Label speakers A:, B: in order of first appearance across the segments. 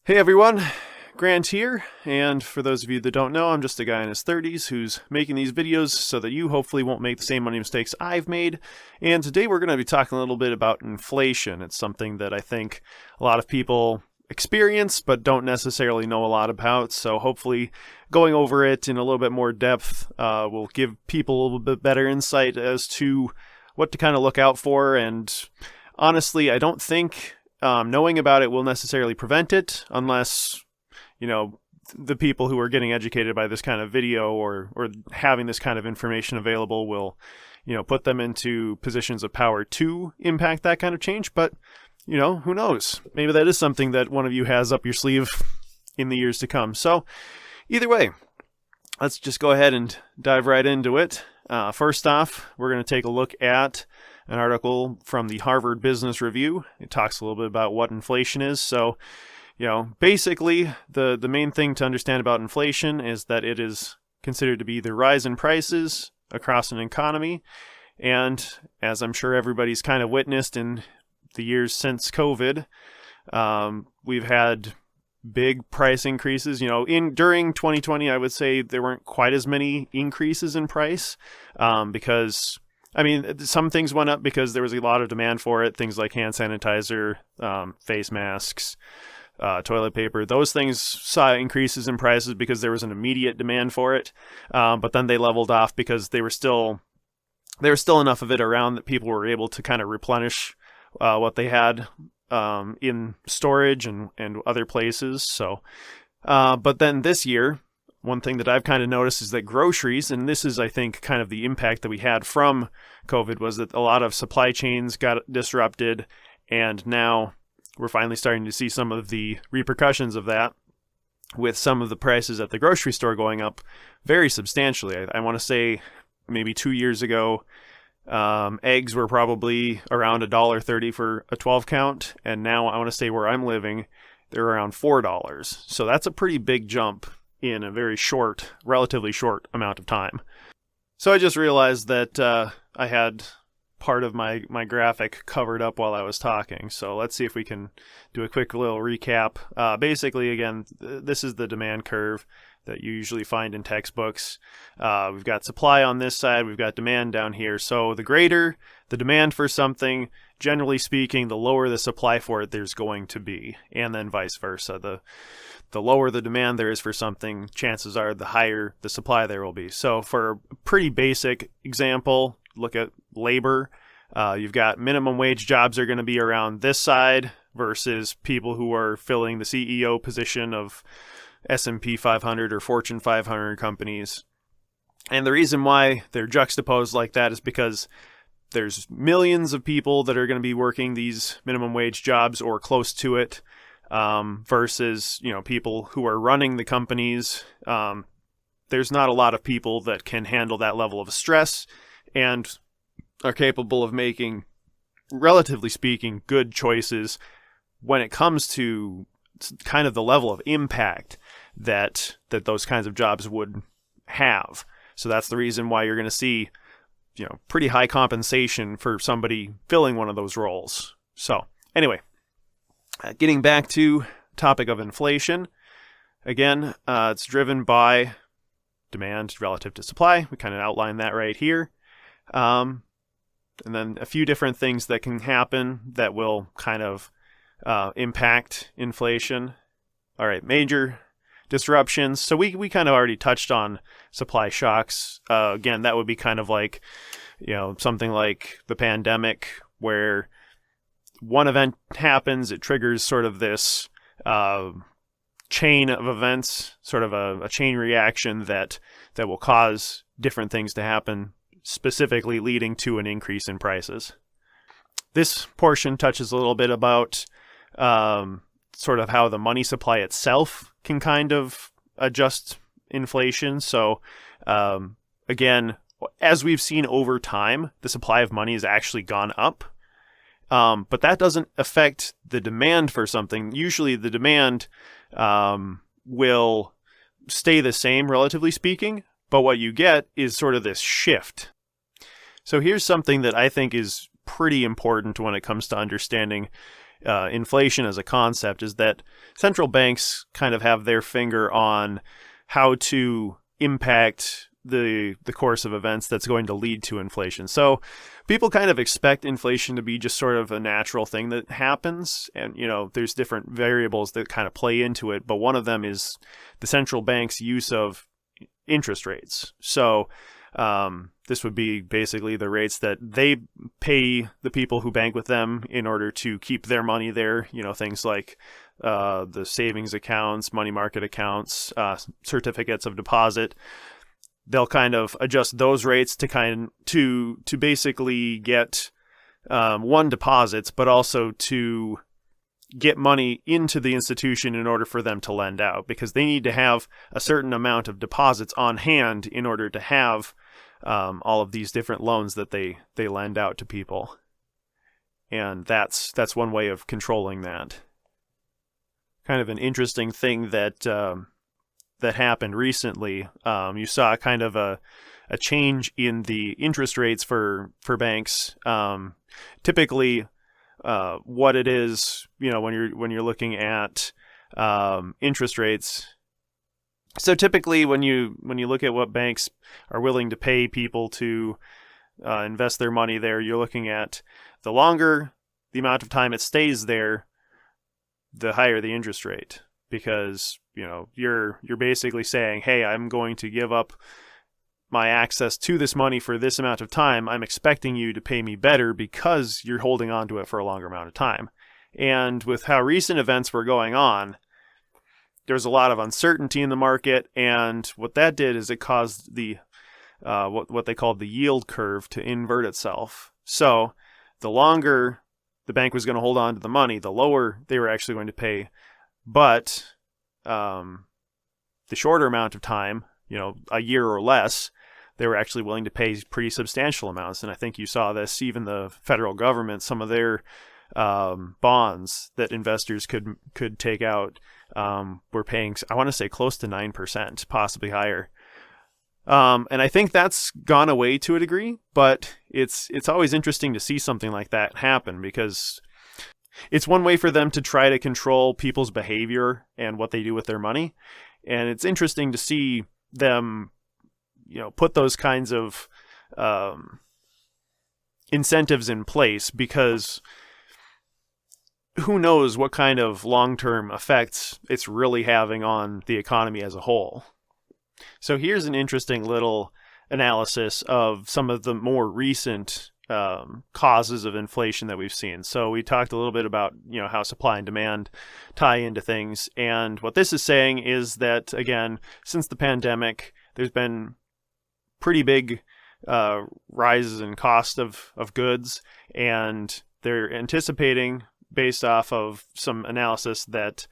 A: Hey everyone, Grant here, and for those of you that don't know, I'm just a guy in his 30s who's making these videos so that you hopefully won't make the same money mistakes I've made. And today we're going to be talking a little bit about inflation. It's something that I think a lot of people experience but don't necessarily know a lot about, so hopefully going over it in a little bit more depth will give people a little bit better insight as to what to kind of look out for. And honestly, I don't think knowing about it will necessarily prevent it unless, the people who are getting educated by this kind of video or having this kind of information available will, put them into positions of power to impact that kind of change. But, who knows? Maybe that is something that one of you has up your sleeve in the years to come. So either way, let's just go ahead and dive right into it. First off, we're going to take a look at an article from the Harvard Business Review. It talks a little bit about what inflation is. So, basically the main thing to understand about inflation is that it is considered to be the rise in prices across an economy. And as I'm sure everybody's kind of witnessed in the years since COVID, we've had big price increases. During 2020, I would say there weren't quite as many increases in price because some things went up because there was a lot of demand for it. Things like hand sanitizer, face masks, toilet paper. Those things saw increases in prices because there was an immediate demand for it. But then they leveled off because there was still enough of it around that people were able to kind of replenish what they had in storage and other places. So, but then this year, one thing that I've kind of noticed is that groceries, and this is, I think, kind of the impact that we had from COVID, was that a lot of supply chains got disrupted, and now we're finally starting to see some of the repercussions of that with some of the prices at the grocery store going up very substantially. I want to say maybe 2 years ago, eggs were probably around $1.30 for a 12 count, and now I want to say where I'm living, they're around $4. So that's a pretty big jump in a very relatively short amount of time. So I just realized that I had part of my graphic covered up while I was talking. So let's see if we can do a quick little recap. Basically, again, this is the demand curve that you usually find in textbooks. We've got supply on this side, we've got demand down here. So the greater the demand for something, generally speaking, the lower the supply for it there's going to be, and then vice versa. The lower the demand there is for something, chances are the higher the supply there will be. So for a pretty basic example, look at labor. You've got minimum wage jobs are going to be around this side versus people who are filling the CEO position of S&P 500 or Fortune 500 companies. And the reason why they're juxtaposed like that is because there's millions of people that are going to be working these minimum wage jobs or close to it, versus, people who are running the companies. There's not a lot of people that can handle that level of stress and are capable of making, relatively speaking, good choices when it comes to kind of the level of impact that those kinds of jobs would have. So that's the reason why you're going to see, pretty high compensation for somebody filling one of those roles. So anyway, getting back to topic of inflation, again, it's driven by demand relative to supply. We kind of outlined that right here. And then a few different things that can happen that will kind of impact inflation. All right, major disruptions. So we kind of already touched on supply shocks. Again, that would be kind of like, something like the pandemic, where one event happens, it triggers sort of this chain of events, sort of a chain reaction that will cause different things to happen, specifically leading to an increase in prices. This portion touches a little bit about sort of how the money supply itself can kind of adjust inflation. So again, as we've seen over time, the supply of money has actually gone up. But that doesn't affect the demand for something. Usually the demand will stay the same, relatively speaking, but what you get is sort of this shift. So here's something that I think is pretty important when it comes to understanding inflation as a concept, is that central banks kind of have their finger on how to impact the course of events that's going to lead to inflation. So people kind of expect inflation to be just sort of a natural thing that happens. And, there's different variables that kind of play into it. But one of them is the central bank's use of interest rates. So this would be basically the rates that they pay the people who bank with them in order to keep their money there. Things like the savings accounts, money market accounts, certificates of deposit. They'll kind of adjust those rates to basically get deposits, but also to get money into the institution in order for them to lend out, because they need to have a certain amount of deposits on hand in order to have all of these different loans that they lend out to people. And that's one way of controlling that. Kind of an interesting thing that happened recently. You saw kind of a change in the interest rates for banks. Typically, what it is, when you're looking at interest rates. So typically, when you look at what banks are willing to pay people to invest their money there, you're looking at the longer the amount of time it stays there, the higher the interest rate, because you're basically saying, hey, I'm going to give up my access to this money for this amount of time. I'm expecting you to pay me better because you're holding on to it for a longer amount of time. And with how recent events were going on, there's a lot of uncertainty in the market, and what that did is it caused the what they called the yield curve to invert itself. So the longer the bank was going to hold on to the money, the lower they were actually going to pay. But the shorter amount of time, a year or less, they were actually willing to pay pretty substantial amounts. And I think you saw this, even the federal government, some of their bonds that investors could take out were paying, I want to say, close to 9%, possibly higher. And I think that's gone away to a degree, but it's always interesting to see something like that happen, because it's one way for them to try to control people's behavior and what they do with their money. And it's interesting to see them, put those kinds of incentives in place, because who knows what kind of long-term effects it's really having on the economy as a whole. So here's an interesting little analysis of some of the more recent causes of inflation that we've seen. So we talked a little bit about, how supply and demand tie into things. And what this is saying is that, again, since the pandemic, there's been pretty big rises in cost of goods, and they're anticipating, based off of some analysis that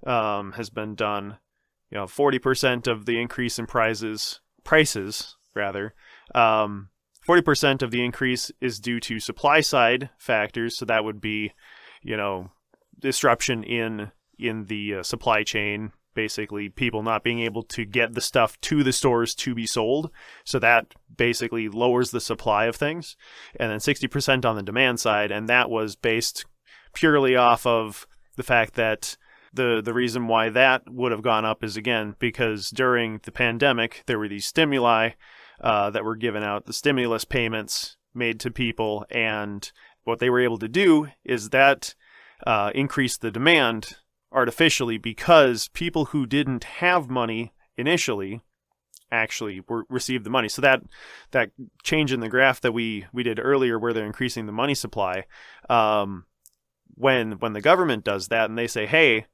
A: has been done, 40% of the increase in prices, 40% of the increase is due to supply side factors. So that would be, disruption in the supply chain, basically people not being able to get the stuff to the stores to be sold. So that basically lowers the supply of things. And then 60% on the demand side. And that was based purely off of the fact that the reason why that would have gone up is, again, because during the pandemic, there were these stimuli that were given out, the stimulus payments made to people. And what they were able to do is that increased the demand artificially, because people who didn't have money initially actually received the money. So that change in the graph that we did earlier, where they're increasing the money supply, when the government does that and they say, hey,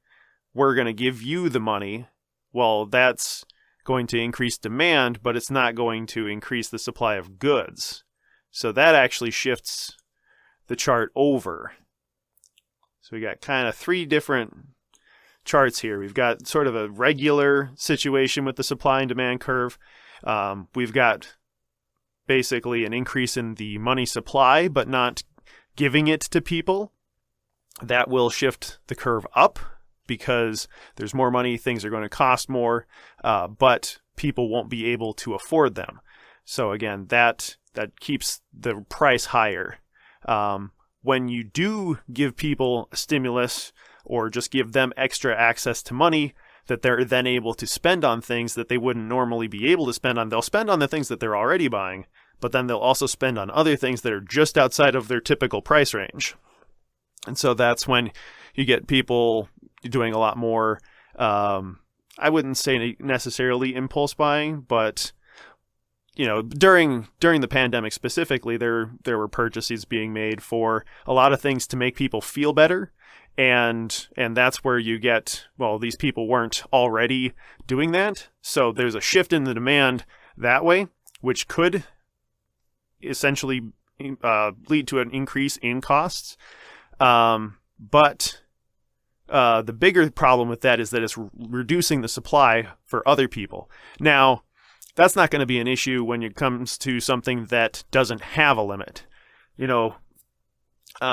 A: we're going to give you the money, well, that's going to increase demand, but it's not going to increase the supply of goods. So that actually shifts the chart over. So we got kind of three different charts here. We've got sort of a regular situation with the supply and demand curve. We've got basically an increase in the money supply, but not giving it to people. That will shift the curve up, because there's more money, things are going to cost more, but people won't be able to afford them. So again, that keeps the price higher. When you do give people a stimulus or just give them extra access to money that they're then able to spend on things that they wouldn't normally be able to spend on, they'll spend on the things that they're already buying, but then they'll also spend on other things that are just outside of their typical price range. And so that's when you get people doing a lot more, I wouldn't say necessarily impulse buying, but during the pandemic specifically, there were purchases being made for a lot of things to make people feel better. And that's where you get, well, these people weren't already doing that. So there's a shift in the demand that way, which could essentially lead to an increase in costs. But the bigger problem with that is that it's reducing the supply for other people. Now, that's not going to be an issue when it comes to something that doesn't have a limit.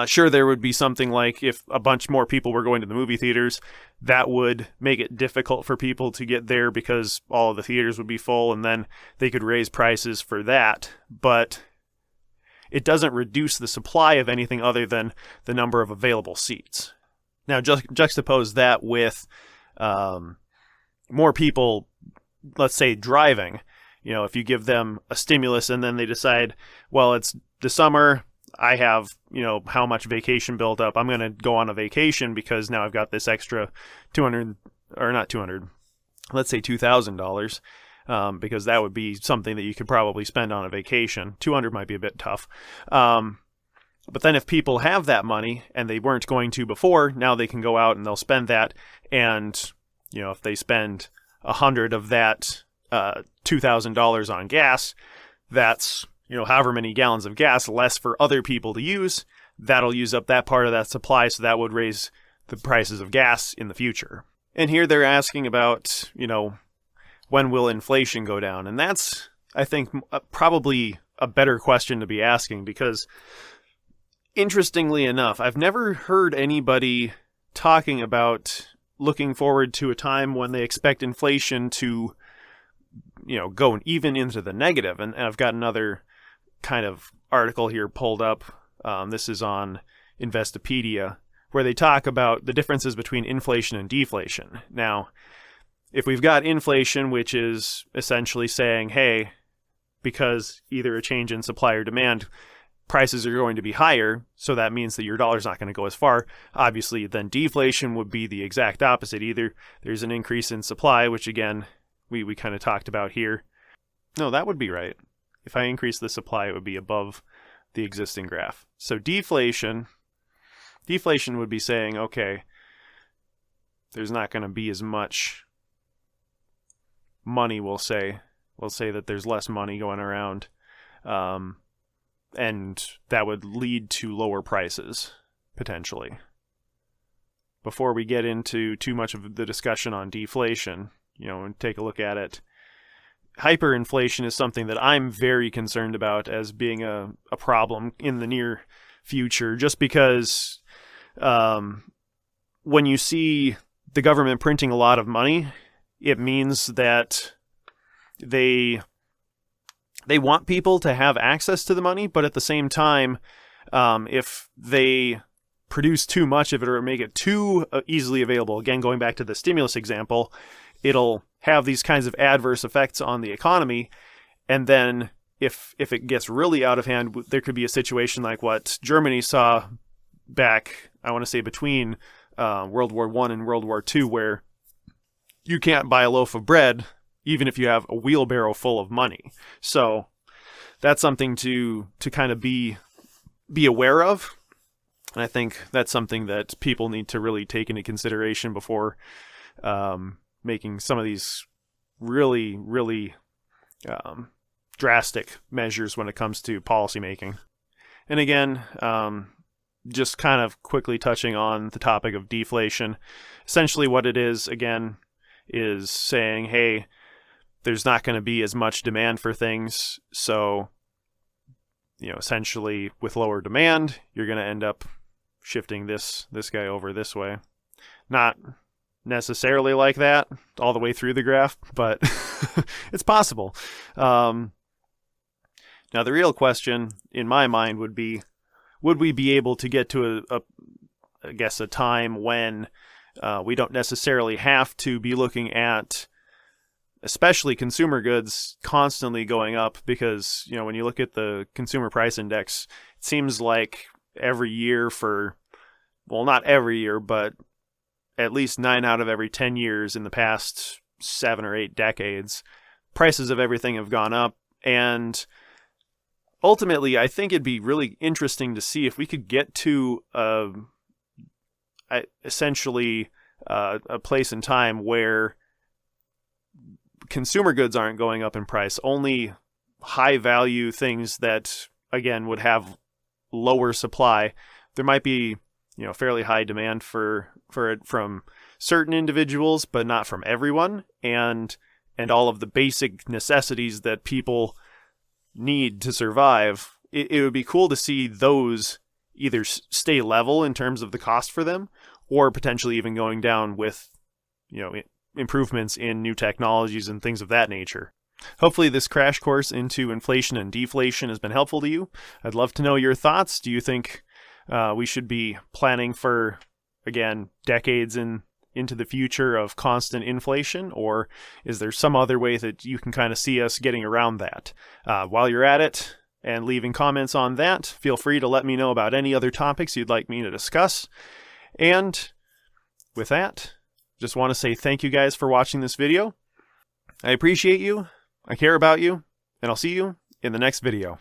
A: Sure, there would be something like if a bunch more people were going to the movie theaters, that would make it difficult for people to get there because all of the theaters would be full, and then they could raise prices for that. But it doesn't reduce the supply of anything other than the number of available seats. Now, juxtapose that with more people, let's say, driving. If you give them a stimulus and then they decide, well, it's the summer, I have, how much vacation built up. I'm going to go on a vacation because now I've got this extra let's say $2,000, because that would be something that you could probably spend on a vacation. $200 might be a bit tough. But then if people have that money and they weren't going to before, now they can go out and they'll spend that. And, if they spend $100 of that $2,000 on gas, that's, however many gallons of gas less for other people to use. That'll use up that part of that supply, so that would raise the prices of gas in the future. And here they're asking about, when will inflation go down? And that's, I think, probably a better question to be asking, because interestingly enough, I've never heard anybody talking about looking forward to a time when they expect inflation to, go even into the negative. And I've got another kind of article here pulled up. This is on Investopedia, where they talk about the differences between inflation and deflation. Now, if we've got inflation, which is essentially saying, hey, because either a change in supply or demand, prices are going to be higher, so that means that your dollar's not going to go as far. Obviously, then deflation would be the exact opposite. Either there's an increase in supply, which again, we kind of talked about here. No, that would be right. If I increase the supply, it would be above the existing graph. So deflation would be saying, okay, there's not going to be as much money, we'll say. We'll say that there's less money going around. And that would lead to lower prices, potentially. Before we get into too much of the discussion on deflation, and take a look at it, hyperinflation is something that I'm very concerned about as being a problem in the near future, just because when you see the government printing a lot of money, it means that they want people to have access to the money, but at the same time, if they produce too much of it or make it too easily available, again, going back to the stimulus example, it'll have these kinds of adverse effects on the economy. And then if it gets really out of hand, there could be a situation like what Germany saw back, I want to say between World War I and World War II, where you can't buy a loaf of bread even if you have a wheelbarrow full of money. So that's something to kind of be aware of. And I think that's something that people need to really take into consideration before making some of these really, really drastic measures when it comes to policy making. And again, just kind of quickly touching on the topic of deflation. Essentially what it is, again, is saying, hey, there's not going to be as much demand for things. So, essentially with lower demand, you're going to end up shifting this guy over this way. Not necessarily like that all the way through the graph, but it's possible. Now, the real question in my mind would be, would we be able to get to I guess, a time when we don't necessarily have to be looking at, especially consumer goods, constantly going up? Because, you know, when you look at the consumer price index, it seems like every year well, not every year, but at least 9 out of every 10 years in the past 7 or 8 decades, prices of everything have gone up. And ultimately, I think it'd be really interesting to see if we could get to essentially a place in time where consumer goods aren't going up in price. Only high value things that, again, would have lower supply. There might be, you know, fairly high demand for it from certain individuals, but not from everyone. And all of the basic necessities that people need to survive, it would be cool to see those either stay level in terms of the cost for them, or potentially even going down with, you know, improvements in new technologies and things of that nature. Hopefully this crash course into inflation and deflation has been helpful to you. I'd love to know your thoughts. Do you think we should be planning for, again, decades into the future of constant inflation, or is there some other way that you can kind of see us getting around that? While you're at it and leaving comments on that, feel free to let me know about any other topics you'd like me to discuss. And with that, just want to say thank you guys for watching this video. I appreciate you, I care about you, and I'll see you in the next video.